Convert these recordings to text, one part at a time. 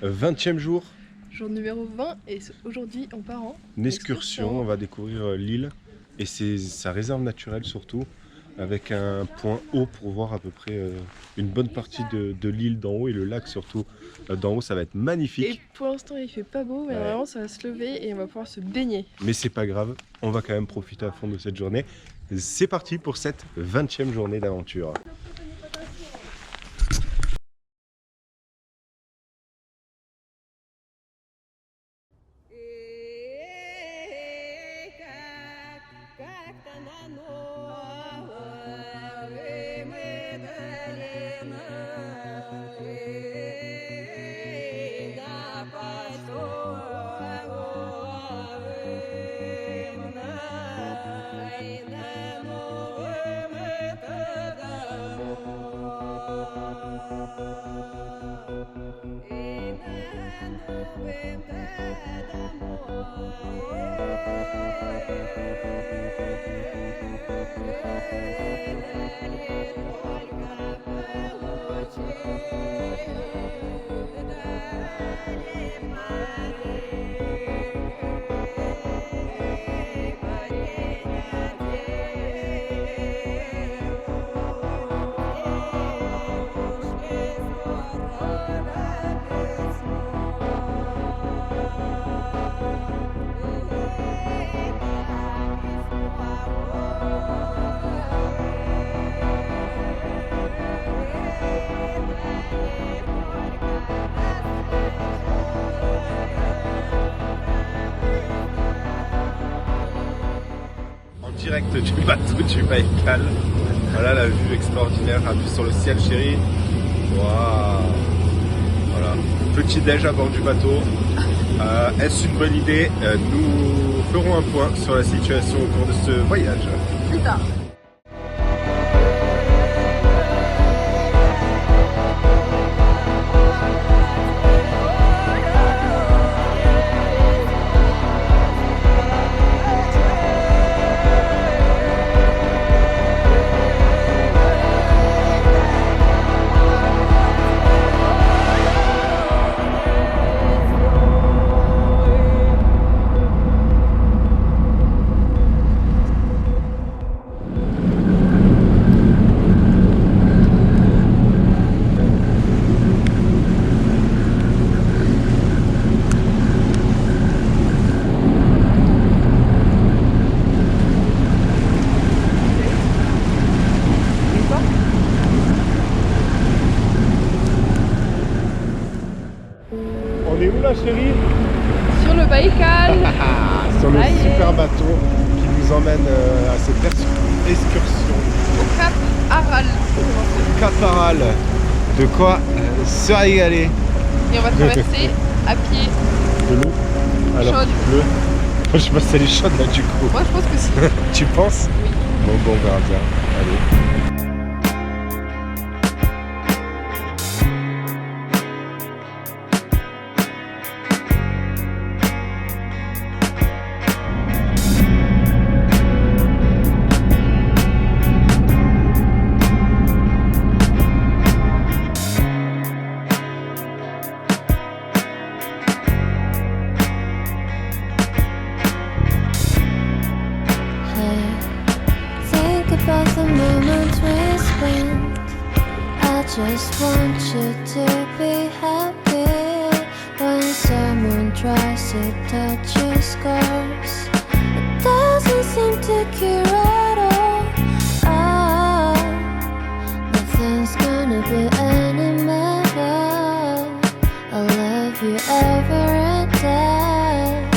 20e jour, Jour numéro 20 et aujourd'hui on part en excursion, on va découvrir l'île et sa réserve naturelle surtout, avec un point haut pour voir à peu près une bonne partie de l'île d'en haut et le lac surtout d'en haut, ça va être magnifique. Et pour l'instant il fait pas beau mais vraiment ça va se lever et on va pouvoir se baigner. Mais c'est pas grave, on va quand même profiter à fond de cette journée. C'est parti pour cette 20e journée d'aventure. Direct du bateau du Baïkal. Voilà la vue extraordinaire, un vue sur le ciel chéri. Waouh. Voilà, petit déj à bord du bateau. Est-ce une bonne idée? Nous ferons un point sur la situation au cours de ce voyage. Plus tard. On est où là chérie? Sur le Baïkal. Sur le super bateau qui nous emmène à cette excursion. Au Cap Aral. Cap Aral. De quoi se régaler. Et on va traverser à pied. De l'eau. Alors Chaude. bleu. Je sais pas si elle est chaude là du coup. Moi je pense que si. Tu penses? Oui. Bon, on verra bien. Allez. About the moments we spent, I just want you to be happy. When someone tries to touch your scars, it doesn't seem to cure at all. Nothing's gonna be any better. I'll love you ever and day.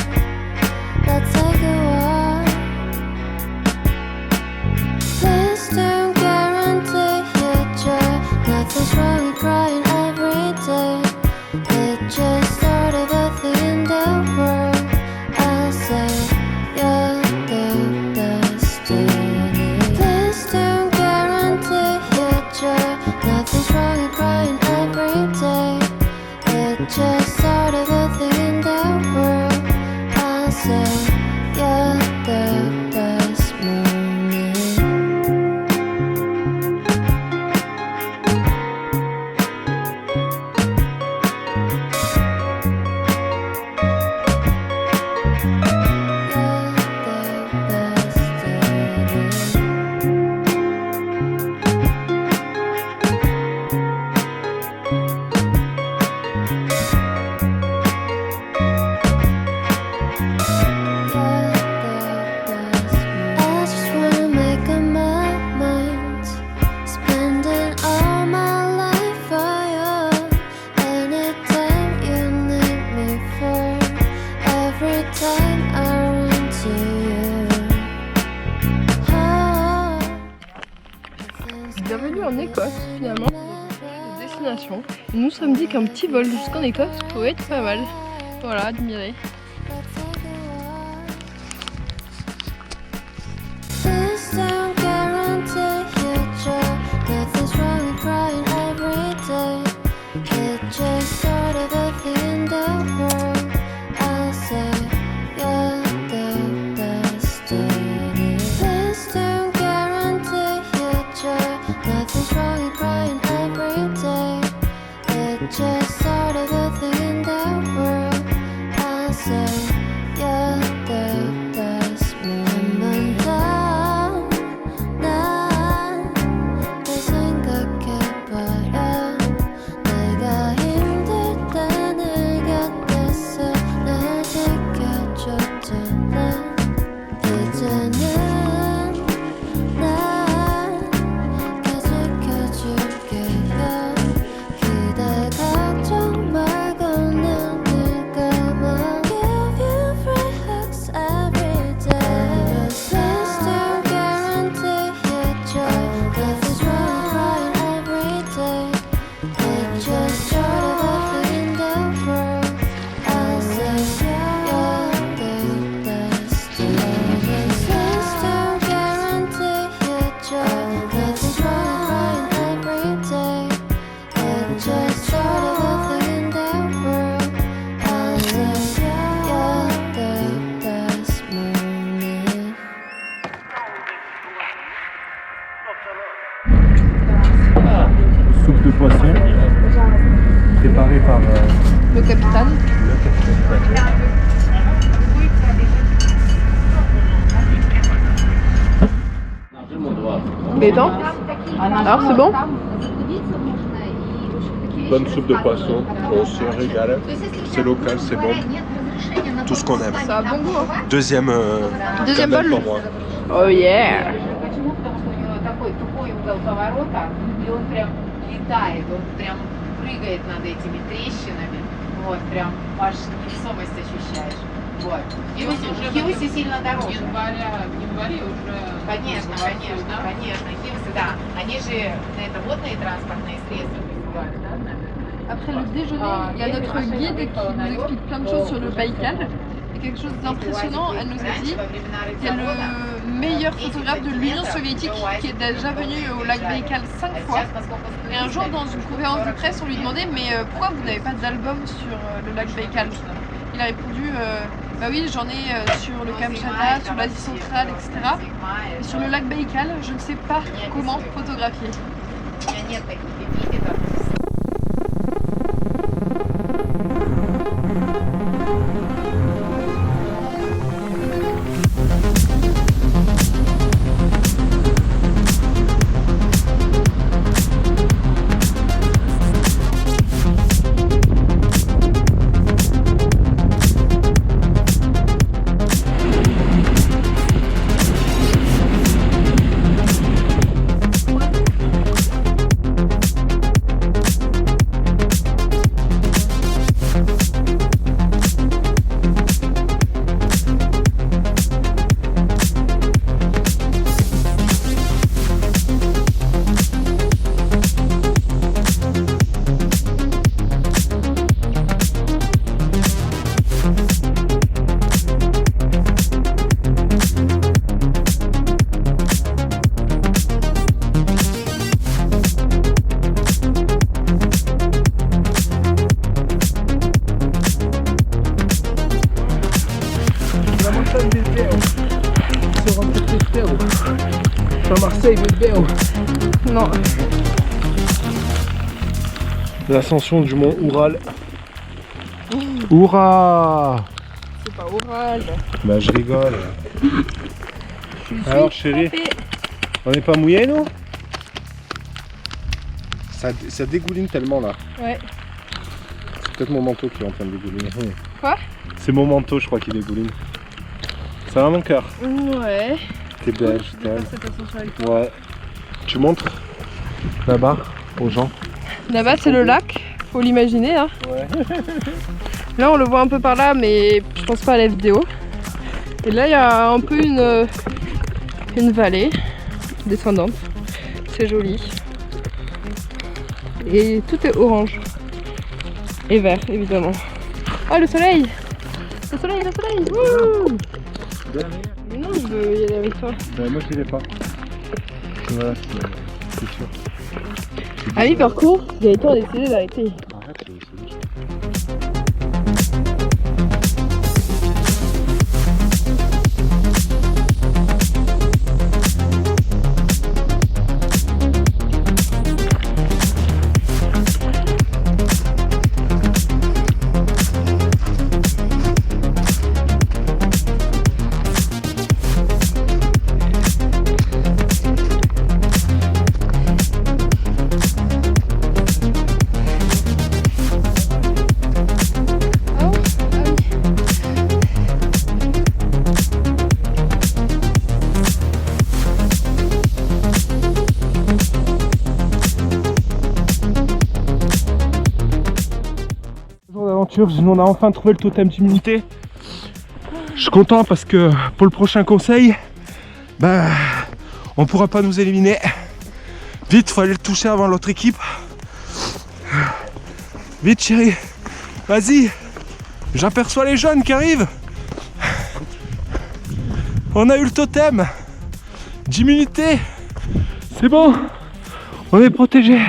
Let's take a walk. Please don't guarantee your joy. Nothing's wrong with crying every day. It just started a thing in the world. I'll say you're the best. venu en Écosse finalement. De destination. Et nous nous sommes dit qu'un petit vol jusqu'en Écosse pourrait être pas mal. Voilà, admirez. Just sort of a thing in the world. I say you're the best moment down. 난 내 생각해봐야 내가 힘들 때 내 곁에서 날 지켜줬잖아. 이제는 난 계속 지켜줄게요. 걱정 말고는 네가만 give you free hugs every day. Please don't guarantee your joy. Nothing's wrong crying every day. It's just sort of a thing in the world. I say you're the best. Please don't guarantee your joy. Nothing's wrong crying every day. It's just sort of a thing in the world. I say you're the best moment. Soupe de poisson préparée par Le capitaine. le capitaine. Béton. Alors c'est bon? Bonne soupe de poisson, on se régale. C'est local, c'est bon. Tout ce qu'on aime. Ça a bon goût. Hein. Deuxième Deuxième gamelle bol. pour moi. Oh yeah. Почему? Потому что у него такой тупой угол поворота, и он прям летает, он прям прыгает над этими трещинами, вот, прям аж невесомость ощущаешь. Вот. Хьюси сильно дороже. В январе уже... Конечно, Хьюси, да. Они же, это водные транспортные средства призывали, да? Après le déjeuner, il y a notre guide qui nous explique plein de choses sur le Baïkal. Et quelque chose d'impressionnant, elle nous a dit qu'il y a le meilleur photographe de l'Union soviétique qui est déjà venu au lac Baïkal 5 fois. Et un jour, dans une conférence de presse, on lui demandait mais pourquoi vous n'avez pas d'album sur le lac Baïkal? Il a répondu bah oui, j'en ai sur le Kamchatka, sur l'Asie centrale, etc. Et sur le lac Baïkal, je ne sais pas comment photographier. У меня нет таких эпитетов. Marseille, Bilbao. Non. L'ascension du mont Oural. Hourra! C'est pas oral. Bah je rigole. Je suis Alors chérie, trempée. on n'est pas mouillés nous? Ça dégouline tellement là. Ouais. C'est peut-être mon manteau qui est en train de dégouliner. Quoi? C'est mon manteau je crois qui dégouline. Ça va mon cœur? Ouais. T'es belle, je Je vais t'aime. faire cette ascension avec toi. Ouais. Tu montres là-bas aux gens? Là-bas c'est le lac, faut l'imaginer hein. Ouais. Là on le voit un peu par là mais je pense pas à la vidéo. Et là il y a un peu une vallée descendante. C'est joli. Et tout est orange. Et vert, évidemment. Oh, le soleil! Le soleil, le soleil! Wouh! Non, je veux y aller avec toi. Moi je n'irai pas. Voilà, c'est sûr. À mi-parcours, Gaëtan a décidé d'arrêter. Arrête, c'est logique. On a enfin trouvé le totem d'immunité. Je suis content parce que pour le prochain conseil, bah, on pourra pas nous éliminer. Vite, faut aller le toucher avant l'autre équipe. Vite chérie, vas-y, j'aperçois les jeunes qui arrivent. On a eu le totem d'immunité. C'est bon, on est protégé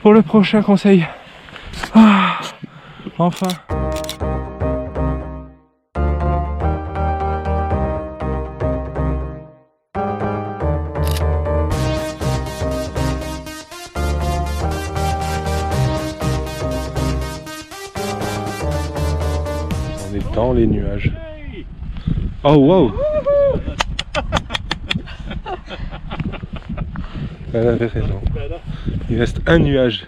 pour le prochain conseil. Ah, enfin. On est dans les nuages. Oh wow. Elle avait raison. Il reste un nuage.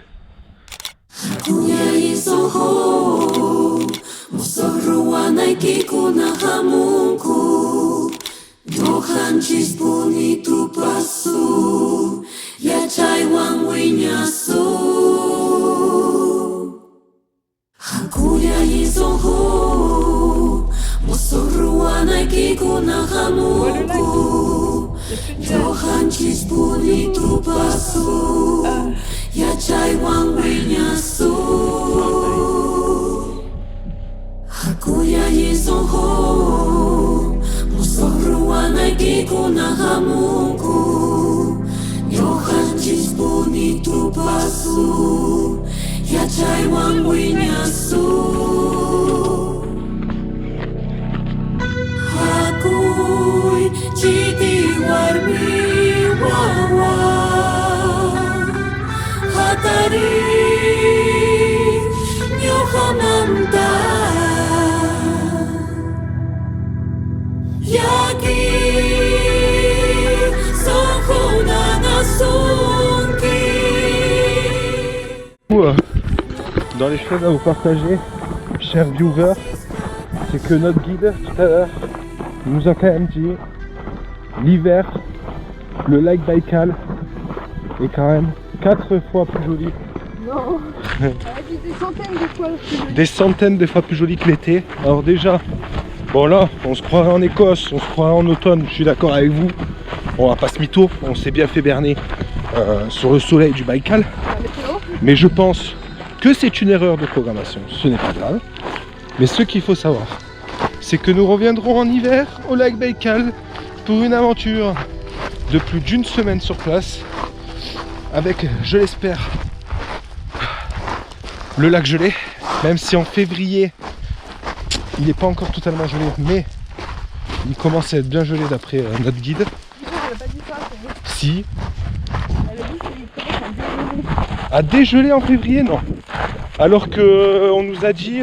Dans les choses à vous partager, chers viewers, c'est que notre guide tout à l'heure nous a quand même dit l'hiver, le lac Baïkal est quand même 4 fois plus joli. Non, des centaines de fois plus joli. Des centaines de fois plus joli que l'été. Alors déjà, bon là, on se croirait en Écosse, on se croirait en automne, je suis d'accord avec vous. On va pas se mytho, on s'est bien fait berner sur le soleil du Baïkal. Mais je pense que c'est une erreur de programmation, ce n'est pas grave. Mais ce qu'il faut savoir, c'est que nous reviendrons en hiver au lac Baïkal pour une aventure de plus d'une semaine sur place avec, je l'espère, le lac gelé, même si en février il n'est pas encore totalement gelé, mais il commence à être bien gelé d'après notre guide. Si. À dégeler en février, non. Alors que on nous a dit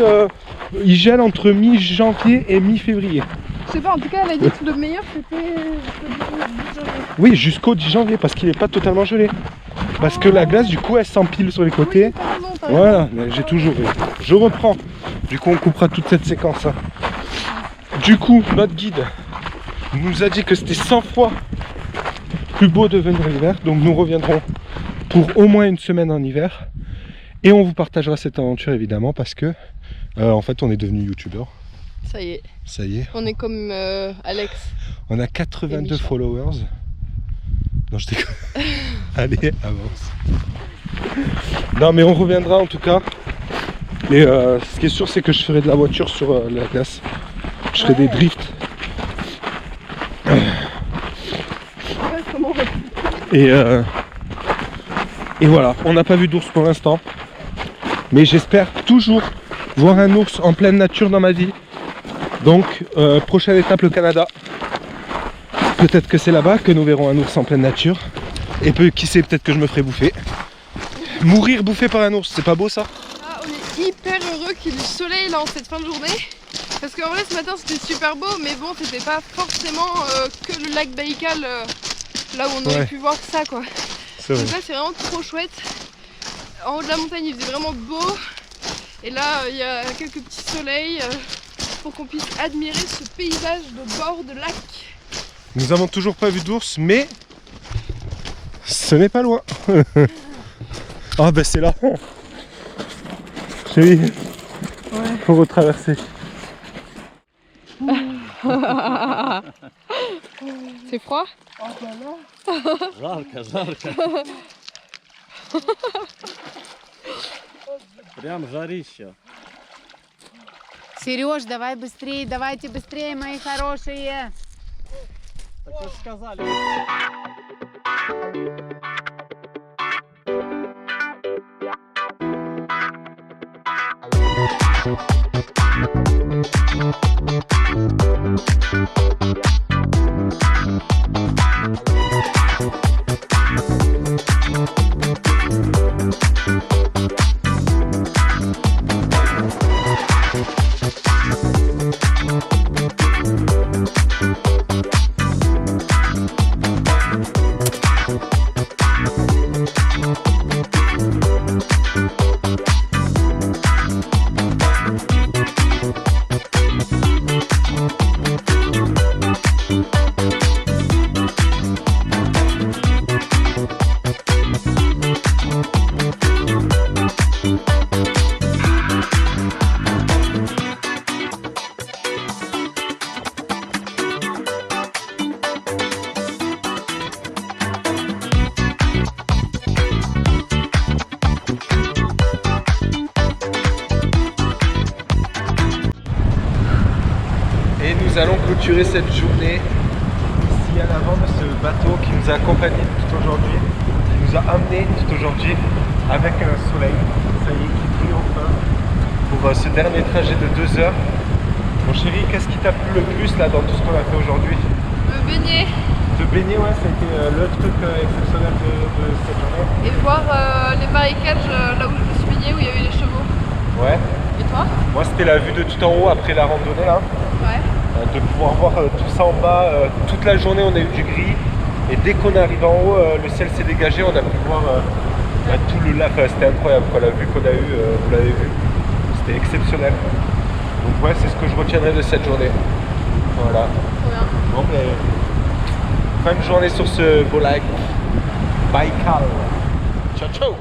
il gèle entre mi-janvier et mi-février. Je sais pas, en tout cas elle a dit que le meilleur c'était le 10 janvier. Oui, jusqu'au 10 janvier parce qu'il n'est pas totalement gelé. Parce que la glace du coup elle s'empile sur les côtés. Oui, voilà, j'ai toujours. Je reprends. Du coup on coupera toute cette séquence. Hein. Du coup, notre guide nous a dit que c'était 100 fois plus beau de venir l'hiver. Donc nous reviendrons pour au moins une semaine en hiver. Et on vous partagera cette aventure évidemment parce que en fait on est devenu youtubeur. Ça y est. Ça y est. On est comme Alex. On a 82 followers. Non je déconne. Allez, avance. Non mais on reviendra en tout cas. Et ce qui est sûr c'est que je ferai de la voiture sur la glace. Je ferai des drifts. Et voilà, on n'a pas vu d'ours pour l'instant. Mais j'espère toujours voir un ours en pleine nature dans ma vie. Donc prochaine étape, le Canada. Peut-être que c'est là-bas que nous verrons un ours en pleine nature. Et qui sait, peut-être que je me ferai bouffer. Mourir bouffé par un ours, c'est pas beau ça? Ah, on est hyper heureux qu'il y ait du soleil là en cette fin de journée. Parce qu'en vrai ce matin c'était super beau, mais bon c'était pas forcément que le lac Baïkal là où on aurait pu voir ça quoi. Donc là c'est vraiment trop chouette. En haut de la montagne il faisait vraiment beau. Et là il y a quelques petits soleils pour qu'on puisse admirer ce paysage de bord de lac. Nous avons toujours pas vu d'ours, mais ce n'est pas loin. Ah bah c'est là. Chérie, faut retraverser. C'est froid? Жарко, жарко. Прям жарище. Сереж, давай быстрее, давайте быстрее, мои хорошие. Так вы же сказали. Nous allons clôturer cette journée ici à l'avant de ce bateau qui nous a accompagnés tout aujourd'hui, qui nous a amenés tout aujourd'hui avec un soleil, ça y est, qui brille enfin pour ce dernier trajet de 2 heures. Mon chéri, qu'est-ce qui t'a plu le plus là dans tout ce qu'on a fait aujourd'hui? Me baigner Te baigner, ouais, ça a été le truc exceptionnel de cette journée. et voir les marécages là où je me suis baignée, où il y avait les chevaux. Ouais. Et toi? Moi c'était la vue de tout en haut après la randonnée là. Ouais. De pouvoir voir tout ça en bas, toute la journée on a eu du gris et dès qu'on arrive en haut le ciel s'est dégagé, on a pu voir tout le lac, c'était incroyable quoi, la vue qu'on a eue, vous l'avez vu, c'était exceptionnel. Donc ouais, c'est ce que je retiendrai de cette journée. Voilà. Trop bien. Bon mais fin de journée sur ce beau lac Baïkal. Ciao ciao.